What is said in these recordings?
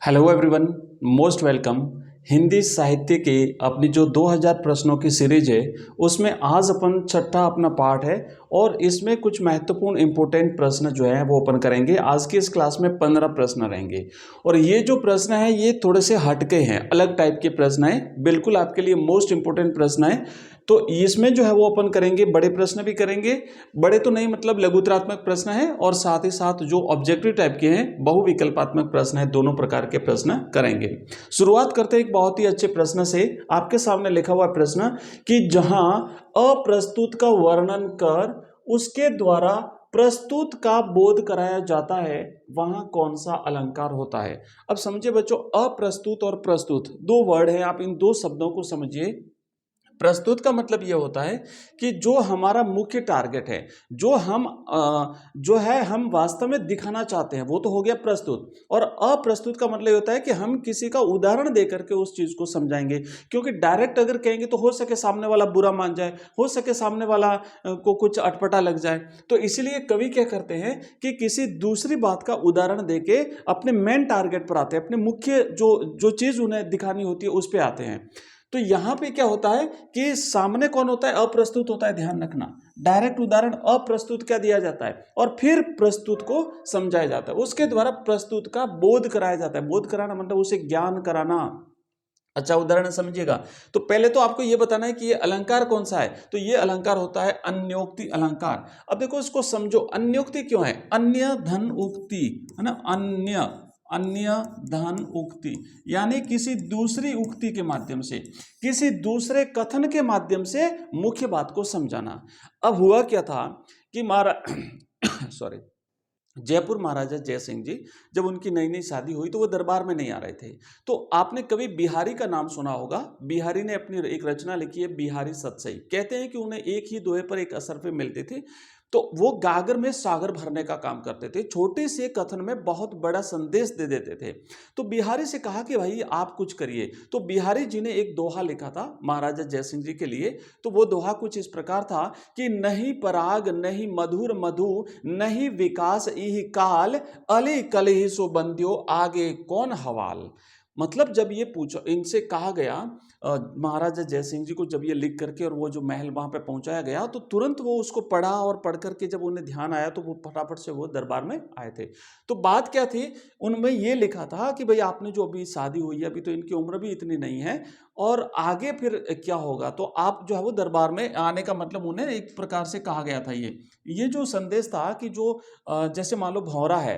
Hello everyone, most welcome. Hindi साहित्य के अपनी जो 2000 प्रश्नों की सीरीज है उसमें आज अपन छठा अपना पार्ट है और इसमें कुछ महत्वपूर्ण इंपॉर्टेंट प्रश्न जो है वो अपन करेंगे। आज की इस क्लास में 15 प्रश्न रहेंगे और ये जो प्रश्न है ये थोड़े से हटके हैं, अलग टाइप के प्रश्न है, बिल्कुल आपके लिए मोस्ट इंपॉर्टेंट प्रश्न है। तो इसमें जो है वो अपन करेंगे, बड़े प्रश्न भी करेंगे, बड़े तो नहीं मतलब लघुतरात्मक प्रश्न है, और साथ ही साथ जो ऑब्जेक्टिव टाइप के हैं बहुविकल्पात्मक प्रश्न है, दोनों प्रकार के प्रश्न करेंगे। शुरुआत करते हैं एक बहुत ही अच्छे प्रश्न से। आपके सामने लिखा हुआ प्रश्न कि जहां अप्रस्तुत का वर्णन कर उसके द्वारा प्रस्तुत का बोध कराया जाता है वहां कौन सा अलंकार होता है। अब समझिए बच्चों, अप्रस्तुत और प्रस्तुत दो वर्ड है, आप इन दो शब्दों को समझिए। प्रस्तुत का मतलब यह होता है कि जो हमारा मुख्य टारगेट है, जो हम वास्तव में दिखाना चाहते हैं, वो तो हो गया प्रस्तुत। और अप्रस्तुत का मतलब होता है कि हम किसी का उदाहरण दे करके उस चीज को समझाएंगे, क्योंकि डायरेक्ट अगर कहेंगे तो हो सके सामने वाला बुरा मान जाए, हो सके सामने वाला को कुछ अटपटा लग जाए। तो इसलिए कवि क्या करते हैं कि किसी दूसरी बात का उदाहरण देके अपने मेन टारगेट पर आते हैं, अपने मुख्य जो जो चीज उन्हें दिखानी होती है उस पर आते हैं। तो यहां पे क्या होता है कि सामने कौन होता है, अप्रस्तुत होता है। ध्यान रखना, डायरेक्ट उदाहरण अप्रस्तुत क्या दिया जाता है और फिर प्रस्तुत को समझाया जाता है, उसके द्वारा प्रस्तुत का बोध कराया जाता है। बोध कराना मतलब उसे ज्ञान कराना। अच्छा, उदाहरण समझिएगा। तो पहले तो आपको यह बताना है कि ये अलंकार कौन सा है। तो ये अलंकार होता है अन्योक्ति अलंकार। अब देखो इसको समझो, अन्योक्ति क्यों है, अन्य धन उक्ति है ना, अन्य अन्य धन उक्ति यानी किसी दूसरी उक्ति के माध्यम से, किसी दूसरे कथन के माध्यम से मुख्य बात को समझाना। अब हुआ क्या था कि सॉरी, जयपुर महाराजा जय सिंह जी, जब उनकी नई नई शादी हुई तो वो दरबार में नहीं आ रहे थे। तो आपने कभी बिहारी का नाम सुना होगा। बिहारी ने अपनी एक रचना लिखी है, बिहारी सतसई। कहते हैं कि उन्हें एक ही दोहे पर एक असर पे मिलते थे, तो वो गागर में सागर भरने का काम करते थे, छोटे से कथन में बहुत बड़ा संदेश दे देते थे। तो बिहारी से कहा कि भाई आप कुछ करिए। तो बिहारी जी ने एक दोहा लिखा था महाराजा जय सिंह जी के लिए। तो वो दोहा कुछ इस प्रकार था कि नहीं पराग नहीं मधुर मधु नहीं विकास इह काल अली कलहि सो बंध्यो आगे कौन हवाल। मतलब जब ये पूछा, इनसे कहा गया, महाराजा जय सिंह जी को जब ये लिख करके और वो जो महल वहां पे पहुंचाया गया, तो तुरंत वो उसको पढ़ा और पढ़ करके जब उन्हें ध्यान आया तो वो फटाफट से वो दरबार में आए थे। तो बात क्या थी, उनमें ये लिखा था कि भाई आपने जो अभी शादी हुई है, अभी तो इनकी उम्र भी इतनी नहीं है, और आगे फिर क्या होगा, तो आप जो है वो दरबार में आने का मतलब उन्हें एक प्रकार से कहा गया था। ये जो संदेश था कि जो जैसे मान लो भौरा है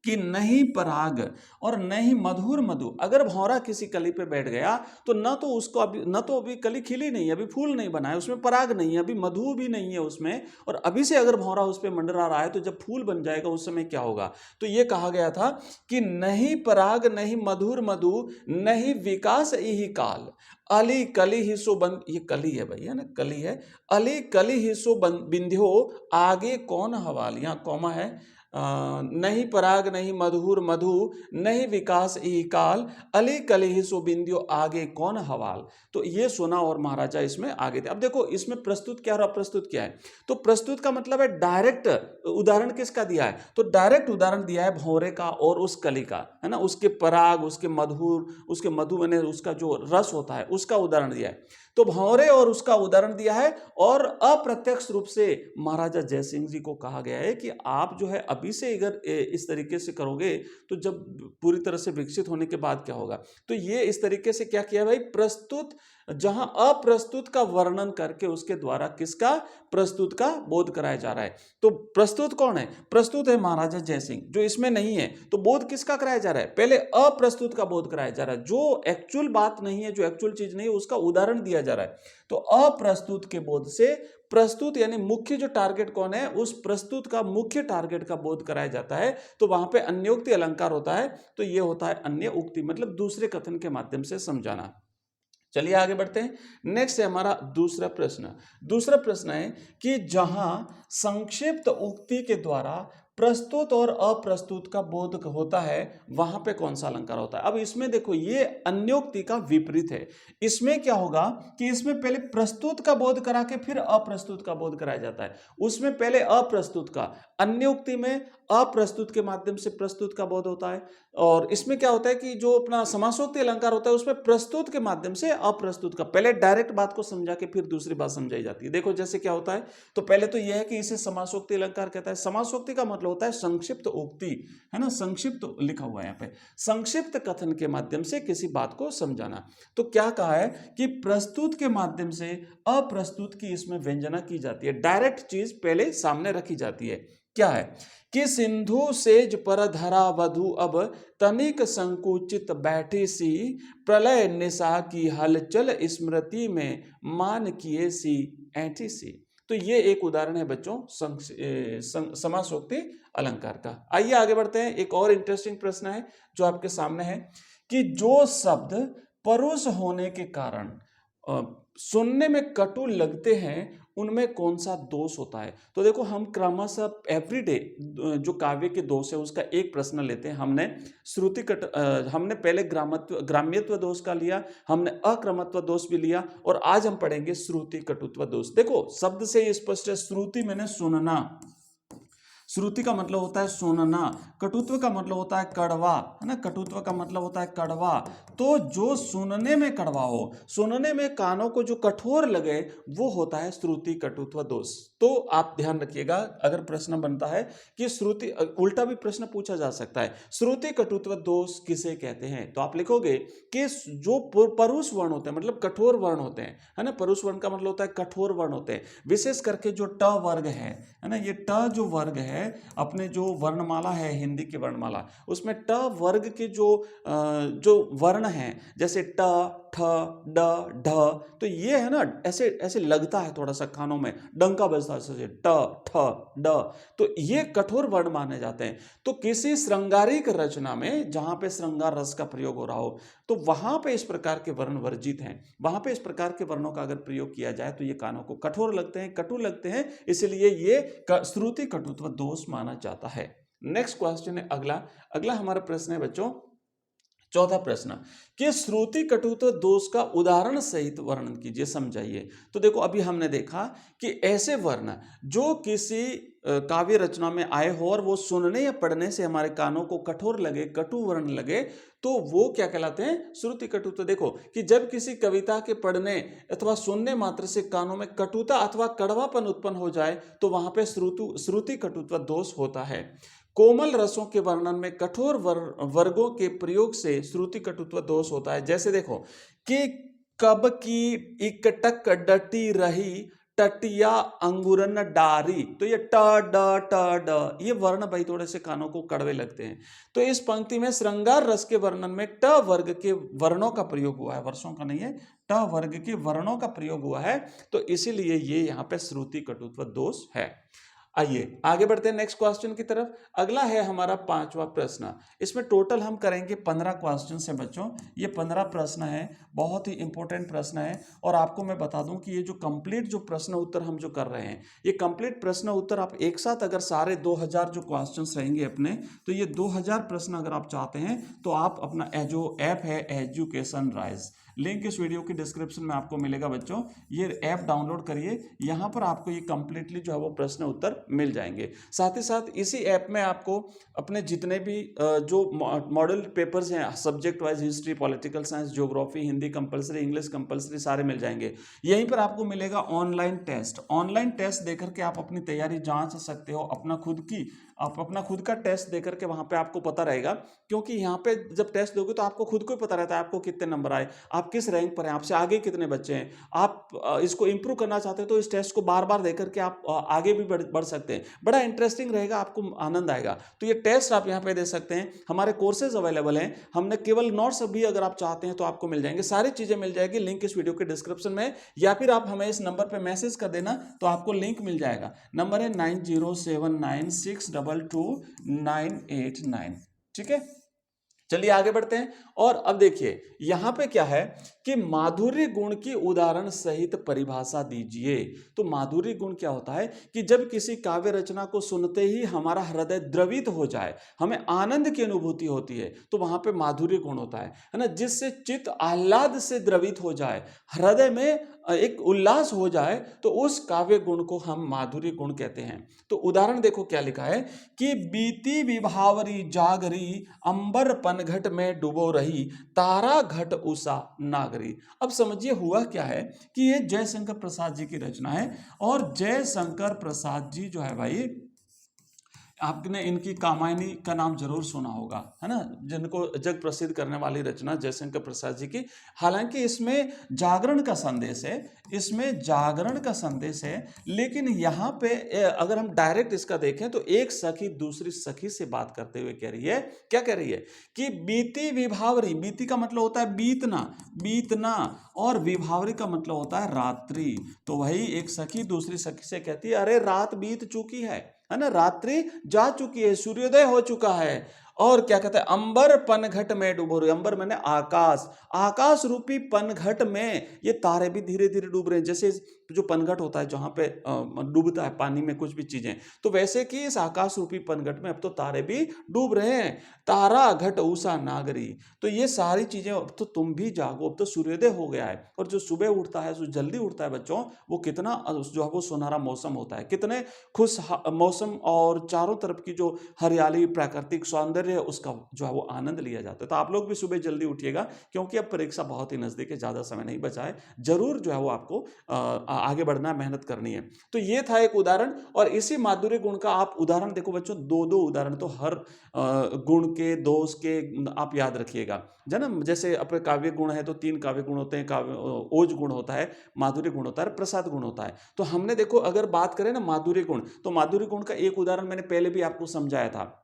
कि नहीं पराग और नहीं मधुर मधु। अगर भौरा किसी कली पे बैठ गया तो न तो उसको अभी, न तो अभी कली खिली नहीं है, अभी फूल नहीं बना है, उसमें पराग नहीं है, अभी मधु भी नहीं है उसमें, और अभी से अगर भौरा उस पर मंडरा रहा है तो जब फूल बन जाएगा उस समय क्या होगा। तो ये कहा गया था कि नहीं पराग नहीं मधुर मधु नहीं विकास यही काल अली कली ही सो बंद। ये कली है भाई, है ना, कली है। अली कली ही सो बिंध्यो आगे कौन हवाल, यहाँ कौमा है। नहीं पराग नहीं मधुर मधु नहीं विकास ई काल अली कलहि सो बिंदियो आगे कौन हवाल। तो ये सुना और महाराजा इसमें आगे थे। अब देखो इसमें प्रस्तुत क्या और अप्रस्तुत क्या है। तो प्रस्तुत का मतलब है डायरेक्ट उदाहरण किसका दिया है, तो डायरेक्ट उदाहरण दिया है भौरे का और उस कली का, है ना, उसके पराग उसके मधुर उसके मधु बने उसका जो रस होता है उसका उदाहरण दिया है। तो भौरे और उसका उदाहरण दिया है, और अप्रत्यक्ष रूप से महाराजा जय सिंह जी को कहा गया है कि आप जो है अभी से अगर इस तरीके से करोगे तो जब पूरी तरह से विकसित होने के बाद क्या होगा। तो ये इस तरीके से क्या किया भाई, प्रस्तुत, जहां अप्रस्तुत का वर्णन करके उसके द्वारा किसका, प्रस्तुत का बोध कराया जा रहा है। तो प्रस्तुत कौन है, प्रस्तुत है महाराजा जय सिंह, जो इसमें नहीं है। तो बोध किसका कराया जा रहा है, पहले अप्रस्तुत का बोध कराया जा रहा है, जो एक्चुअल बात नहीं है, जो एक्चुअल चीज नहीं है, उसका उदाहरण दिया जा रहा है। तो अप्रस्तुत के बोध से प्रस्तुत यानी मुख्य जो टारगेट कौन है, उस प्रस्तुत का मुख्य टारगेट का बोध कराया जाता है। तो वहां पे अन्योक्ति अलंकार होता है। तो ये होता है अन्य उक्ति, मतलब दूसरे कथन के माध्यम से समझाना। चलिए आगे बढ़ते हैं। नेक्स्ट है हमारा दूसरा प्रश्न। दूसरा प्रश्न है कि जहां संक्षिप्त उक्ति के द्वारा प्रस्तुत और अप्रस्तुत का बोध होता है, वहां पे कौन सा अलंकार होता है। अब इसमें देखो ये अन्योक्ति का विपरीत है। इसमें क्या होगा कि इसमें पहले प्रस्तुत का बोध करा के फिर अप्रस्तुत का बोध कराया जाता है, उसमें पहले अप्रस्तुत का, अन्योक्ति में अप्रस्तुत के माध्यम से प्रस्तुत का बोध होता है। और इसमें क्या होता है कि जो अपना समासोक्ति अलंकार होता है उसमें प्रस्तुत के माध्यम से अप्रस्तुत का, पहले डायरेक्ट बात को समझा के फिर दूसरी बात समझाई जाती है। देखो जैसे क्या होता है, तो पहले तो यह है कि इसे समासोक्ति अलंकार कहता है। समासोक्ति का मतलब होता है संक्षिप्त उक्ति, है ना, संक्षिप्त लिखा हुआ है यहाँ पे, संक्षिप्त कथन के माध्यम से किसी बात को समझाना। तो क्या कहा है कि प्रस्तुत के माध्यम से अप्रस्तुत की इसमें व्यंजना की जाती है, डायरेक्ट चीज पहले सामने रखी जाती है। क्या है कि सिंधु सेज पर धरा वधु अब तनिक संकुचित बैठी सी, प्रलय निशा की हलचल स्मृति में मान किए सी ऐठी सी। तो ये एक उदाहरण है बच्चों समासोक्ति अलंकार का। आइए आगे बढ़ते हैं। एक और इंटरेस्टिंग प्रश्न है जो आपके सामने है कि जो शब्द परुष होने के कारण सुनने में कटु लगते हैं उनमें कौन सा दोष होता है। तो देखो हम क्रमशः एवरीडे जो काव्य के दोष है उसका एक प्रश्न लेते हैं। हमने हमने पहले ग्राम्यत्व दोष का लिया, हमने अक्रमत्व दोष भी लिया, और आज हम पढ़ेंगे श्रुति कटुत्व दोष। देखो शब्द से ही स्पष्ट है, श्रुति मैंने सुनना, श्रुति का मतलब होता है सुनना, कटुत्व का मतलब होता है कड़वा, है ना, कटुत्व का मतलब होता है कड़वा। तो जो सुनने में कड़वा हो, सुनने में कानों को जो कठोर लगे, वो होता है श्रुति कटुत्व दोष। तो आप ध्यान रखिएगा, अगर प्रश्न बनता है कि श्रुति, उल्टा भी प्रश्न पूछा जा सकता है, श्रुति कटुत्व दोष किसे कहते हैं, तो आप लिखोगे कि जो परुष वर्ण होते हैं, मतलब कठोर वर्ण होते हैं, है ना, परुष वर्ण का मतलब होता है कठोर वर्ण होते हैं, विशेष करके जो ट वर्ग है ना, ये ट जो वर्ग है, अपने जो वर्णमाला है हिंदी की वर्णमाला, उसमें ट वर्ग के जो वर्ण हैं, जैसे ट, ठ, ड, ढ, तो ये है ना ऐसे ऐसे लगता है थोड़ा सा कानों में, डंका बजता है ऐसे, ट, ठ, ड, तो ये कठोर वर्ण माने जाते हैं। तो किसी श्रृंगारिक रचना में जहां पे श्रृंगार रस का प्रयोग हो रहा हो, तो वहां पे इस प्रकार के वर्ण वर्जित हैं, वहां पे इस प्रकार के वर्णों का अगर प्रयोग किया जाए तो ये कानों को कठोर लगते हैं, कटु लगते हैं, इसलिए ये श्रुति कटुत्व दोष माना जाता है। नेक्स्ट क्वेश्चन है अगला हमारा प्रश्न है बच्चों, चौथा प्रश्न कि श्रुति कटुत्व दोष का उदाहरण सहित वर्णन कीजिए, समझाइए। तो देखो अभी हमने देखा कि ऐसे वर्ण जो किसी काव्य रचना में आए हो और वो सुनने या पढ़ने से हमारे कानों को कठोर लगे, कटु वर्ण लगे, तो वो क्या कहलाते हैं, श्रुति कटुत्व। देखो कि जब किसी कविता के पढ़ने अथवा सुनने मात्र से कानों में कटुता अथवा कड़वापन उत्पन्न हो जाए, तो वहां पे श्रुति कटुत्व दोष होता है। कोमल रसों के वर्णन में कठोर वर्गों के प्रयोग से श्रुति कटुत्व दोष होता है। जैसे देखो कि कब की इकटक डटी रही टटिया अंगुरन डारी, तो ये ट ड ये वर्ण भाई थोड़े से कानों को कड़वे लगते हैं। तो इस पंक्ति में श्रृंगार रस के वर्णन में ट वर्ग के वर्णों का प्रयोग हुआ है, वर्षों का नहीं है, ट वर्ग के वर्णों का प्रयोग हुआ है, तो इसीलिए ये यहाँ पे श्रुति कटुत्व दोष है। आइए आगे बढ़ते हैं नेक्स्ट क्वेश्चन की तरफ। अगला है हमारा पांचवा प्रश्न। इसमें टोटल हम करेंगे 15 क्वेश्चन है बच्चों, ये 15 प्रश्न है, बहुत ही इंपॉर्टेंट प्रश्न है। और आपको मैं बता दूं कि ये जो कंप्लीट जो प्रश्न उत्तर हम जो कर रहे हैं, ये कंप्लीट प्रश्न उत्तर आप एक साथ अगर सारे 2000 जो क्वेश्चन रहेंगे अपने, तो ये 2000 प्रश्न अगर आप चाहते हैं तो आप अपना जो ऐप है एजुकेशन राइज, लिंक इस वीडियो की डिस्क्रिप्शन में आपको मिलेगा बच्चों, ये ऐप डाउनलोड करिए, यहाँ पर आपको ये कंप्लीटली जो है वो प्रश्न उत्तर मिल जाएंगे। साथ ही साथ इसी ऐप में आपको अपने जितने भी जो मॉडल पेपर्स हैं subject wise, history, political science, geography, Hindi compulsory, English compulsory, सारे मिल जाएंगे। यहीं पर आपको मिलेगा ऑनलाइन टेस्ट देकर के आप अपनी तैयारी जांच सकते हो, आप अपना खुद का टेस्ट देकर के वहां पे आपको पता रहेगा, क्योंकि यहाँ पे जब टेस्ट दोगे तो आपको खुद को ही पता रहता है आपको कितने नंबर आए, आप किस रैंक पर हैं, आपसे आगे कितने बच्चे हैं। आप इसको इंप्रूव करना चाहते हैं तो इस टेस्ट को बार बार देकर के आप आगे भी बढ़ सकते हैं। बड़ा इंटरेस्टिंग रहेगा, आपको आनंद आएगा। तो ये टेस्ट आप यहाँ पे दे सकते हैं। हमारे कोर्सेज अवेलेबल हैं, हमने केवल नोट्स भी अगर आप चाहते हैं तो आपको मिल जाएंगे, सारी चीजें मिल जाएगी, लिंक इस वीडियो के डिस्क्रिप्शन में, या फिर आप हमें इस नंबर पर मैसेज कर देना तो आपको लिंक मिल जाएगा। नंबर है 9079622989, ठीक है। चलिए आगे बढ़ते हैं। और अब देखिए यहां पे क्या है कि माधुर्य गुण की उदाहरण सहित परिभाषा दीजिए। तो माधुर्य गुण क्या होता है कि जब किसी काव्य रचना को सुनते ही हमारा हृदय द्रवित हो जाए, हमें आनंद की अनुभूति होती है, तो वहां पे माधुर्य गुण होता है ना, जिससे चित्त आह्लाद से द्रवित हो जाए, हृदय में एक उल्लास हो जाए, तो उस काव्य गुण को हम माधुर्य गुण कहते हैं। तो उदाहरण देखो क्या लिखा है कि बीती विभावरी जागरी, अंबर पनघट में डूबो रही, तारा घट उषा नागरी। अब समझिए हुआ क्या है कि ये जयशंकर प्रसाद जी की रचना है, और जयशंकर प्रसाद जी जो है भाई, आपने इनकी कामायनी का नाम जरूर सुना होगा, है ना, जिनको जग प्रसिद्ध करने वाली रचना जयशंकर प्रसाद जी की। हालांकि इसमें जागरण का संदेश है, इसमें जागरण का संदेश है, लेकिन यहाँ पे अगर हम डायरेक्ट इसका देखें तो एक सखी दूसरी सखी से बात करते हुए कह रही है, क्या कह रही है कि बीती विभावरी, बीती का मतलब होता है बीतना, बीतना, और विभावरी का मतलब होता है रात्रि। तो वही एक सखी दूसरी सखी से कहती है, अरे रात बीत चुकी है ना, रात्रि जा चुकी है, सूर्योदय हो चुका है। और क्या कहते हैं, अंबर पनघट में डूबो रही, अंबर मैंने आकाश, आकाश रूपी पनघट में ये तारे भी धीरे धीरे डूब रहे हैं। जैसे जो पनघट होता है जहां पे डूबता है पानी में कुछ भी चीजें, तो वैसे कि इस आकाश रूपी पनघट में अब तो तारे भी डूब रहे हैं। तारा घट उषा नागरी, तो ये सारी चीजें, अब तो तुम भी जागो, अब तो सूर्योदय हो गया है। और जो सुबह उठता है, जो जल्दी उठता है बच्चों, वो कितना जो है वो सुनहरा मौसम होता है, कितने खुश मौसम, और चारों तरफ की जो हरियाली प्राकृतिक सौंदर्य है उसका जो है वो आनंद लिया जाता है। तो आप लोग भी सुबह जल्दी उठिएगा, क्योंकि अब परीक्षा बहुत ही नजदीक है, ज्यादा समय नहीं बचा है। जरूर जो है वो आपको आगे बढ़ना है, मेहनत करनी है। तो ये था एक उदाहरण, और इसी माधुर्य गुण का आप उदाहरण देखो बच्चों, दो दो उदाहरण तो हर गुण के, दोष के आप याद रखिएगा, ना। जैसे अपने काव्य गुण है तो 3 काव्य गुण होते हैं, काव्य ओज गुण होता है, माधुर्य गुण होता है, प्रसाद गुण होता है। तो हमने देखो अगर बात करें ना माधुर्य गुण, तो माधुर्य गुण का एक उदाहरण मैंने पहले भी आपको समझाया था,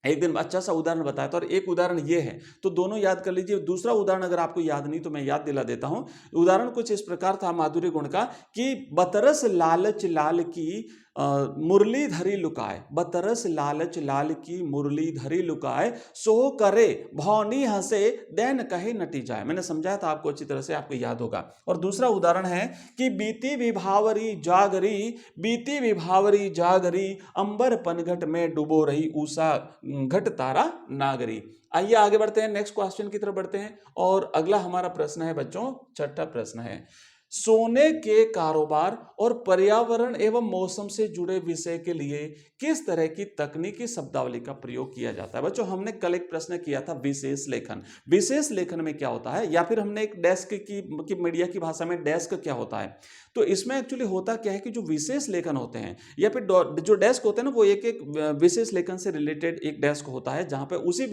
एक दिन अच्छा सा उदाहरण बताया था, और एक उदाहरण ये है, तो दोनों याद कर लीजिए। दूसरा उदाहरण अगर आपको याद नहीं तो मैं याद दिला देता हूं। उदाहरण कुछ इस प्रकार था माधुर्य गुण का कि बतरस लालच लाल की मुरली धरी लुकाए, बतरस लालच लाल की मुरली धरी लुकाए, सो करे भौनी हंसे दैन कहे नटी जाए। मैंने समझाया था आपको अच्छी तरह से, आपको याद होगा। और दूसरा उदाहरण है कि बीती विभावरी जागरी, बीती विभावरी जागरी, अंबर पनघट में डूबो रही उषा घट तारा नागरी। आइए आगे बढ़ते हैं, नेक्स्ट क्वेश्चन की तरफ बढ़ते हैं। और अगला हमारा प्रश्न है बच्चों, छठा प्रश्न है, सोने के कारोबार और पर्यावरण एवं मौसम से जुड़े विषय के लिए किस तरह की तकनीकी शब्दावली का प्रयोग किया जाता है। बच्चों हमने कल एक प्रश्न किया था विशेष लेखन, विशेष लेखन में क्या होता है, या फिर हमने एक डेस्क की मीडिया की भाषा में डेस्क क्या होता है। तो इसमें एक्चुअली होता क्या है कि जो विशेष लेखन होते हैं, या फिर जो डेस्क होते हैं ना, वो एक एक विशेष लेखन से रिलेटेड एक डेस्क होता है, जहां पे उसी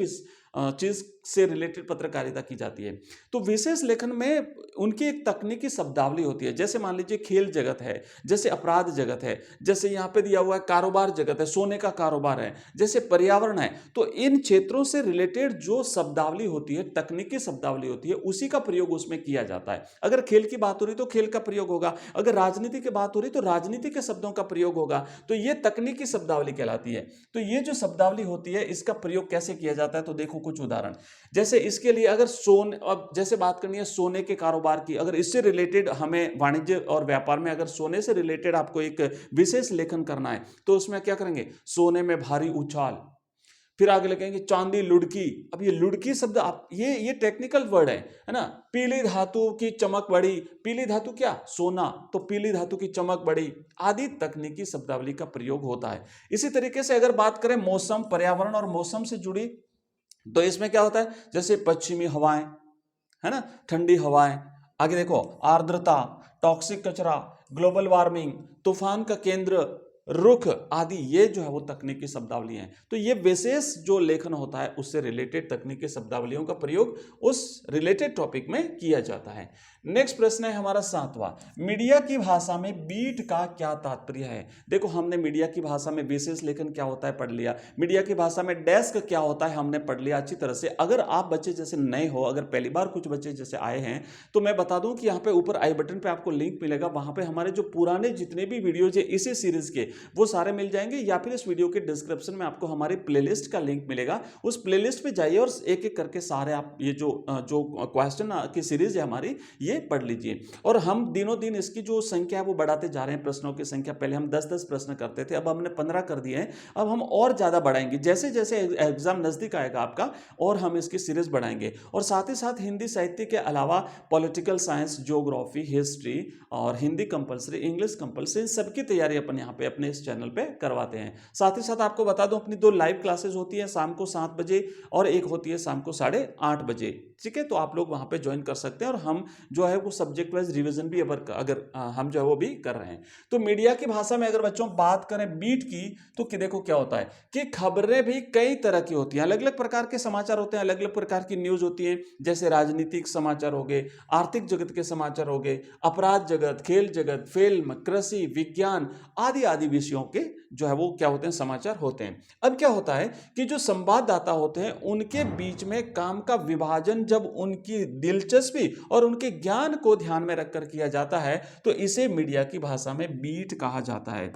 चीज से रिलेटेड पत्रकारिता की जाती है। तो विशेष लेखन में उनकी एक तकनीकी शब्दावली होती है। जैसे मान लीजिए खेल जगत है, जैसे अपराध जगत है, जैसे यहाँ पे दिया हुआ है कारोबार जगत है, सोने का कारोबार है, जैसे पर्यावरण है। तो इन क्षेत्रों से रिलेटेड जो शब्दावली होती है, तकनीकी शब्दावली होती है, उसी का प्रयोग उसमें किया जाता है। अगर खेल की बात हो रही तो खेल का प्रयोग होगा, अगर राजनीति की बात हो रही तो राजनीति के शब्दों का प्रयोग होगा। तो ये तकनीकी शब्दावली कहलाती है। तो ये जो शब्दावली होती है, इसका प्रयोग कैसे किया जाता है, तो देखो कुछ उदाहरण। जैसे इसके लिए अगर सोने, अब जैसे बात करनी है सोने के कारोबार की, अगर इससे रिलेटेड हमें वाणिज्य और व्यापार में अगर सोने से रिलेटेड आपको एक विशेष लेखन करना है, तो उसमें क्या करेंगे, सोने में भारी उछाल। फिर आगे लिखेंगे चांदी लुढ़की। अब ये लुढ़की शब्द आप ये टेक्निकल वर्ड है ना। पीली धातु की चमक बढ़ी, पीली धातु क्या, सोना, तो पीली धातु की चमक बढ़ी, आदि तकनीकी शब्दावली का प्रयोग होता है। इसी तरीके से अगर बात करें मौसम, पर्यावरण और मौसम से जुड़ी, तो इसमें क्या होता है, जैसे पश्चिमी हवाएं, है ना, ठंडी हवाएं। आगे देखो आर्द्रता, टॉक्सिक कचरा, ग्लोबल वार्मिंग, तूफान का केंद्र, रुख आदि, ये जो है वो तकनीकी शब्दावली हैं। तो ये विशेष जो लेखन होता है उससे रिलेटेड तकनीकी शब्दावलियों का प्रयोग उस रिलेटेड टॉपिक में किया जाता है। नेक्स्ट प्रश्न है हमारा 7वां, मीडिया की भाषा में बीट का क्या तात्पर्य है। देखो हमने मीडिया की भाषा में विशेष लेखन क्या होता है पढ़ लिया, मीडिया की भाषा में डेस्क क्या होता है हमने पढ़ लिया अच्छी तरह से। अगर आप बच्चे जैसे नए हो, अगर पहली बार कुछ बच्चे जैसे आए हैं, तो मैं बता दूं कि यहाँ पे ऊपर आई बटन पे आपको लिंक मिलेगा, वहां पे हमारे जो पुराने जितने भी वीडियोज है इसी सीरीज के वो सारे मिल जाएंगे, या फिर इस वीडियो के डिस्क्रिप्शन में आपको हमारी प्लेलिस्ट का लिंक मिलेगा। उस प्लेलिस्ट पे जाइए और एक एक करके सारे आप ये जो क्वेश्चन की सीरीज है हमारी ये पढ़ लीजिए। और हम दिनों दिन इसकी जो संख्या है वो बढ़ाते जा रहे हैं, प्रश्नों की संख्या। पहले हम 10-10 प्रश्न करते थे, अब हमने 15 कर दिए हैं। अब हम और ज्यादा बढ़ाएंगे, जैसे जैसे एग्जाम नजदीक आएगा आपका और हम इसकी सीरीज बढ़ाएंगे। और साथ ही साथ हिंदी साहित्य के अलावा पॉलिटिकल साइंस, ज्योग्राफी, हिस्ट्री और हिंदी कंपलसरी, इंग्लिश कंपलसरी, सबकी तैयारी अपन यहाँ पे अपने इस चैनल पे करवाते हैं। साथ ही साथ आपको बता दूं अपनी 2 लाइव क्लासेस होती है शाम को 7 बजे और एक होती है शाम को 8:30 बजे। ठीक है, तो आप लोग वहां पे ज्वाइन कर सकते हैं और हम जो है वो सब्जेक्ट वाइज रिवीजन भी अगर हम जो है वो भी कर रहे हैं। तो मीडिया की भाषा में अगर बच्चों बात करें बीट की, तो कि देखो क्या होता है कि खबरें भी कई तरह की होती हैं, अलग अलग प्रकार के समाचार होते हैं, अलग अलग प्रकार की न्यूज होती है। जैसे राजनीतिक समाचार हो गए, आर्थिक जगत के समाचार हो गए, अपराध जगत, खेल जगत, फिल्म, कृषि, विज्ञान आदि आदि विषयों के जो है वो क्या होते हैं, समाचार होते हैं। अब क्या होता है कि जो संवाददाता होते हैं उनके बीच में काम का विभाजन जब उनकी दिलचस्पी और उनके ज्ञान को ध्यान में रखकर किया जाता है तो इसे मीडिया की भाषा में बीट कहा जाता है।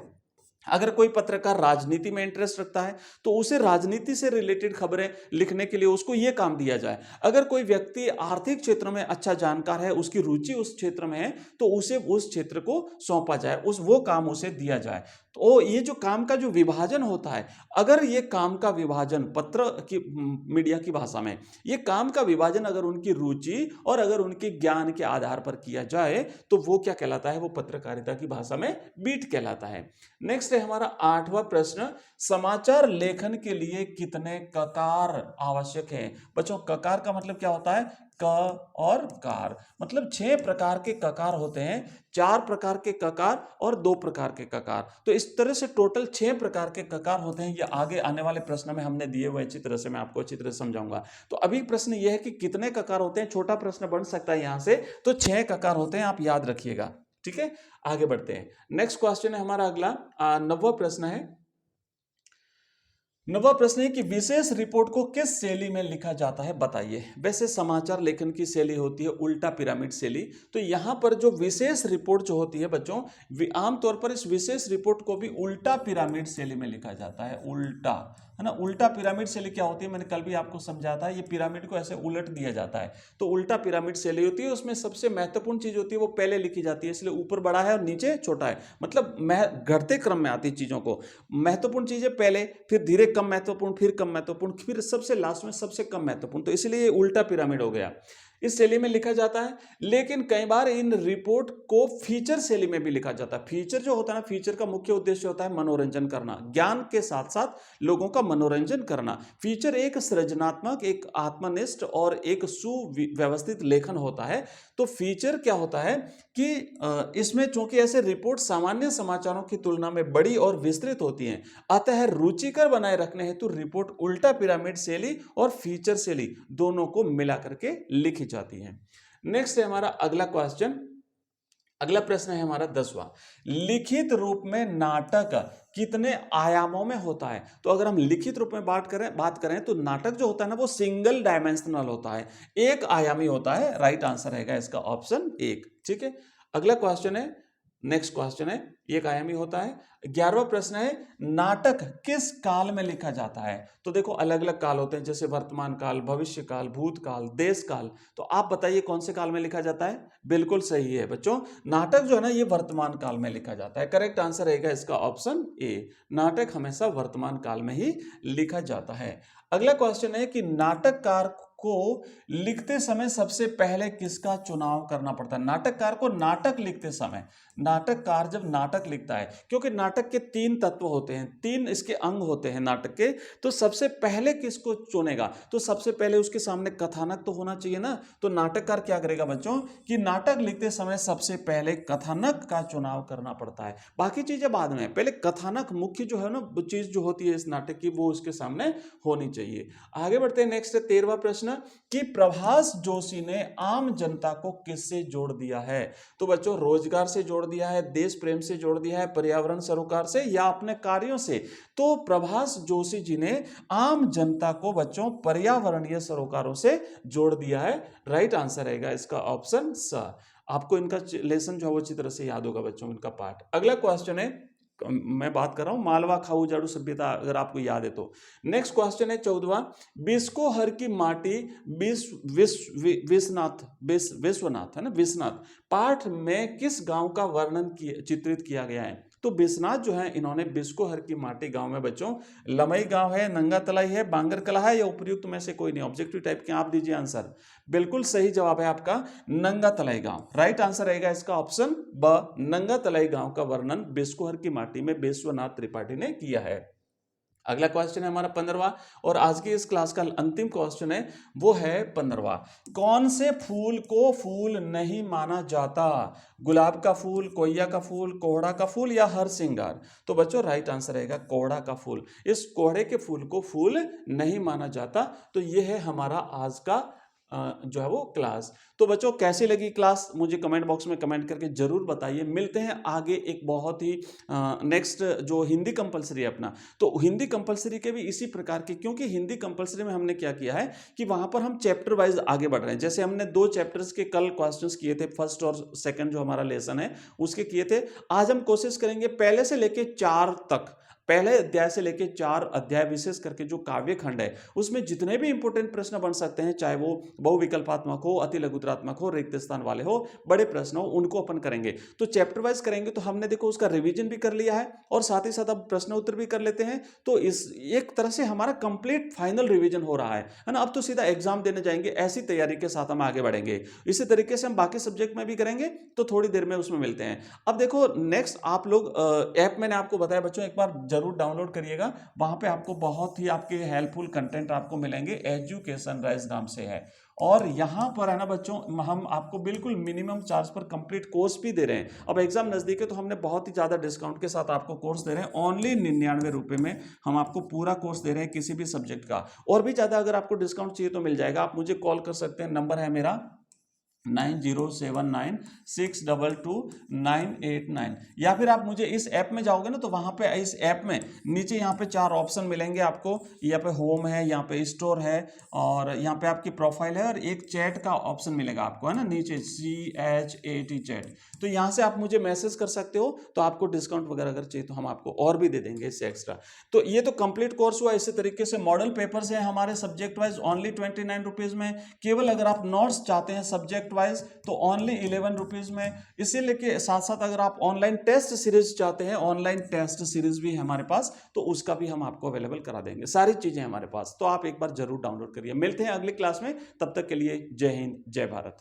अगर कोई पत्रकार राजनीति में इंटरेस्ट रखता है तो उसे राजनीति से रिलेटेड खबरें लिखने के लिए उसको यह काम दिया जाए। अगर कोई व्यक्ति आर्थिक क्षेत्र में अच्छा जानकार है, उसकी रुचि उस क्षेत्र में है, तो उसे उस क्षेत्र को सौंपा जाए, वो काम उसे दिया जाए। तो ये जो काम का जो विभाजन होता है, अगर ये काम का विभाजन पत्र की मीडिया की भाषा में ये काम का विभाजन अगर उनकी रुचि और अगर उनके ज्ञान के आधार पर किया जाए तो वो क्या कहलाता है, वो पत्रकारिता की भाषा में बीट कहलाता है। नेक्स्ट है हमारा 8वां प्रश्न, समाचार लेखन के लिए कितने ककार आवश्यक है। बच्चों ककार का मतलब क्या होता है, क और कार, मतलब 6 प्रकार के ककार होते हैं, 4 प्रकार के ककार और 2 प्रकार के ककार। तो इस तरह से टोटल 6 प्रकार के ककार होते हैं। ये आगे आने वाले प्रश्न में हमने दिए हुए अच्छी तरह से मैं आपको अच्छी तरह से समझाऊंगा। तो अभी प्रश्न ये है कि कितने ककार होते हैं, छोटा प्रश्न बन सकता है यहां से, तो 6 ककार होते हैं, आप याद रखिएगा। ठीक है, आगे बढ़ते हैं। नेक्स्ट क्वेश्चन है हमारा अगला 9वां प्रश्न है। 9वां प्रश्न है कि विशेष रिपोर्ट को किस शैली में लिखा जाता है बताइए। वैसे समाचार लेखन की शैली होती है उल्टा पिरामिड शैली। तो यहां पर जो विशेष रिपोर्ट जो होती है बच्चों, आमतौर पर इस विशेष रिपोर्ट को भी उल्टा पिरामिड शैली में लिखा जाता है। उल्टा, है ना। उल्टा पिरामिड शैली क्या होती है, मैंने कल भी आपको समझाया था, ये पिरामिड को ऐसे उलट दिया जाता है, तो उल्टा पिरामिड शैली होती है। उसमें सबसे महत्वपूर्ण चीज होती है वो पहले लिखी जाती है, इसलिए ऊपर बड़ा है और नीचे छोटा है, मतलब घटते क्रम में आती चीजों को। महत्वपूर्ण चीजें पहले, फिर धीरे कम महत्वपूर्ण, फिर कम महत्वपूर्ण, फिर सबसे लास्ट में सबसे कम महत्वपूर्ण। तो इसलिए ये उल्टा पिरामिड हो गया, इस शैली में लिखा जाता है। लेकिन कई बार इन रिपोर्ट को फीचर शैली में भी लिखा जाता है। फीचर जो होता है ना, फीचर का मुख्य उद्देश्य होता है मनोरंजन करना, ज्ञान के साथ साथ लोगों का मनोरंजन करना। फीचर एक सृजनात्मक, एक आत्मनिष्ठ और एक सुव्यवस्थित लेखन होता है। तो फीचर क्या होता है कि इसमें चूंकि ऐसे रिपोर्ट सामान्य समाचारों की तुलना में बड़ी और विस्तृत होती हैं, अतः रुचिकर बनाए रखने हेतु रिपोर्ट उल्टा पिरामिड शैली और फीचर शैली दोनों को मिला करके लिखी जाती है। नेक्स्ट है हमारा अगला क्वेश्चन, अगला प्रश्न है हमारा 10वां, लिखित रूप में नाटक कितने आयामों में होता है। तो अगर हम लिखित रूप में बात करें तो नाटक जो होता है ना वो सिंगल डायमेंशनल होता है, एक आयामी होता है। राइट आंसर रहेगा इसका ऑप्शन 1। ठीक है, अगला क्वेश्चन है, नेक्स्ट क्वेश्चन है, एक आयामी होता है। 11वां प्रश्न है, नाटक किस काल में लिखा जाता है। तो देखो अलग अलग काल होते हैं, जैसे वर्तमान काल, भविष्य काल, भूतकाल, देश काल। तो आप बताइए कौन से काल में लिखा जाता है। बिल्कुल सही है बच्चों, नाटक जो है ना ये वर्तमान काल में लिखा जाता है। करेक्ट आंसर रहेगा इसका ऑप्शन ए, नाटक हमेशा वर्तमान काल में ही लिखा जाता है। अगला क्वेश्चन है कि नाटककार को लिखते समय सबसे पहले किसका चुनाव करना पड़ता है। नाटककार को नाटक लिखते समय नाटककार जब नाटक लिखता है, क्योंकि नाटक के 3 तत्व होते हैं, 3 इसके अंग होते हैं नाटक के, तो सबसे पहले किसको चुनेगा? तो सबसे पहले उसके सामने कथानक तो होना चाहिए ना। तो नाटककार क्या करेगा बच्चों कि नाटक लिखते समय सबसे पहले कथानक का चुनाव करना पड़ता है, बाकी चीजें बाद में, पहले कथानक मुख्य जो है ना चीज जो होती है इस नाटक की, वो उसके सामने होनी चाहिए। आगे बढ़ते हैं, नेक्स्ट 13वां प्रश्न कि प्रभास जोशी ने आम जनता को किससे जोड़ दिया है? तो बच्चों रोजगार से जोड़ दिया है, देश प्रेम से जोड़ दिया है, पर्यावरण सरोकार से, या अपने कार्यों से? तो प्रभास जोशी जी ने आम जनता को बच्चों पर्यावरणीय सरोकारों से जोड़ दिया है। राइट आंसर रहेगा इसका ऑप्शन स। आपको इनका लेसन जो है वो अच्छी तरह से याद होगा बच्चों, इनका पार्ट। अगला क्वेश्चन है, मैं बात कर रहा हूं मालवा खाऊ जाड़ू सभ्यता, अगर आपको याद है तो। नेक्स्ट क्वेश्चन है 14वां, बिस्को हर की माटी विश्वनाथ है ना, विश्वनाथ पाठ में किस गांव का वर्णन चित्रित किया गया है? तो विश्वनाथ जो है इन्होंने बिस्कोहर की माटी गांव में बच्चों, लमई गांव है, नंगा तलाई है, बांगर कला है, या उपयुक्त में से कोई नहीं, ऑब्जेक्टिव टाइप के आप दीजिए आंसर। बिल्कुल सही जवाब है आपका नंगा तलाई गांव। राइट आंसर रहेगा इसका ऑप्शन ब, नंगा तलाई गांव का वर्णन बिस्कोहर की माटी में विश्वनाथ त्रिपाठी ने किया है। अगला क्वेश्चन है हमारा 15वां, और आज की इस क्लास का अंतिम क्वेश्चन है, वो है 15वां, कौन से फूल को फूल नहीं माना जाता? गुलाब का फूल, कोयया का फूल, कोहड़ा का फूल, या हर सिंगार? तो बच्चों राइट आंसर रहेगा कोहड़ा का फूल। इस कोहड़े के फूल को फूल नहीं माना जाता। तो ये है हमारा आज का जो है वो क्लास। तो बच्चों कैसी लगी क्लास मुझे कमेंट बॉक्स में कमेंट करके जरूर बताइए। मिलते हैं आगे एक बहुत ही नेक्स्ट जो हिंदी कंपलसरी है अपना, तो हिंदी कंपलसरी के भी इसी प्रकार के, क्योंकि हिंदी कंपलसरी में हमने क्या किया है कि वहां पर हम चैप्टर वाइज आगे बढ़ रहे हैं। जैसे हमने 2 चैप्टर्स के कल क्वेश्चंस किए थे, फर्स्ट और सेकंड जो हमारा लेसन है उसके किए थे। आज हम कोशिश करेंगे पहले से लेके 4 तक, पहले अध्याय से लेकर 4 अध्याय विशेष करके जो काव्य खंड है उसमें जितने भी इंपोर्टेंट प्रश्न बन सकते हैं, चाहे वो बहुविकल्पात्मक हो, अति लघुतरात्मक हो, रिक्त स्थान वाले हो, बड़े प्रश्न हो, उनको अपन करेंगे। तो चैप्टर वाइज करेंगे। तो हमने देखो उसका रिवीजन भी कर लिया है और साथ ही साथ अब प्रश्न उत्तर भी कर लेते हैं। तो इस एक तरह से हमारा कंप्लीट फाइनल रिवीजन हो रहा है ना। अब तो सीधा एग्जाम देने जाएंगे, ऐसी तैयारी के साथ हम आगे बढ़ेंगे। इसी तरीके से हम बाकी सब्जेक्ट में भी करेंगे। तो थोड़ी देर में उसमें मिलते हैं। अब देखो नेक्स्ट आप लोग ऐप मैंने आपको बताया बच्चों, एक बार जरूर डाउनलोड करिएगा। वहां पे आपको बहुत ही आपके हेल्पफुल कंटेंट आपको मिलेंगे। एजुकेशन राइज नाम से है, और यहां पर है ना बच्चों, हम आपको बिल्कुल मिनिमम चार्ज पर कंप्लीट कोर्स भी दे रहे हैं। अब एग्जाम नजदीक है तो हमने बहुत ही ज्यादा डिस्काउंट के साथ आपको कोर्स दे रहे हैं। ओनली 99 रुपए में हम आपको पूरा कोर्स दे रहे हैं किसी भी सब्जेक्ट का। और भी ज्यादा अगर आपको डिस्काउंट चाहिए तो मिल जाएगा। आप मुझे कॉल कर सकते हैं, नंबर है मेरा 9079622989, या फिर आप मुझे इस ऐप में जाओगे ना, तो वहां पे इस ऐप में नीचे यहाँ पे 4 ऑप्शन मिलेंगे आपको। यहाँ पे होम है, यहाँ पे स्टोर है, और यहाँ पे आपकी प्रोफाइल है, और एक चैट का ऑप्शन मिलेगा आपको, है ना, नीचे CHAT चैट। तो यहाँ से आप मुझे मैसेज कर सकते हो। तो आपको डिस्काउंट वगैरह अगर चाहिए तो हम आपको और भी दे देंगे इससे एक्स्ट्रा। तो ये तो कंप्लीट कोर्स हुआ। इसी तरीके से मॉडल पेपर्स है हमारे सब्जेक्ट वाइज, ओनली 29 रुपीज में। केवल अगर आप नोट्स चाहते हैं सब्जेक्ट वाइज तो ओनली 11 रुपीज में। इसी लेके साथ साथ अगर आप ऑनलाइन टेस्ट सीरीज चाहते हैं, ऑनलाइन टेस्ट सीरीज भी है हमारे पास, तो उसका भी हम आपको अवेलेबल करा देंगे। सारी चीजें हमारे पास, तो आप एक बार जरूर डाउनलोड करिए। मिलते हैं अगली क्लास में, तब तक के लिए जय हिंद, जय भारत।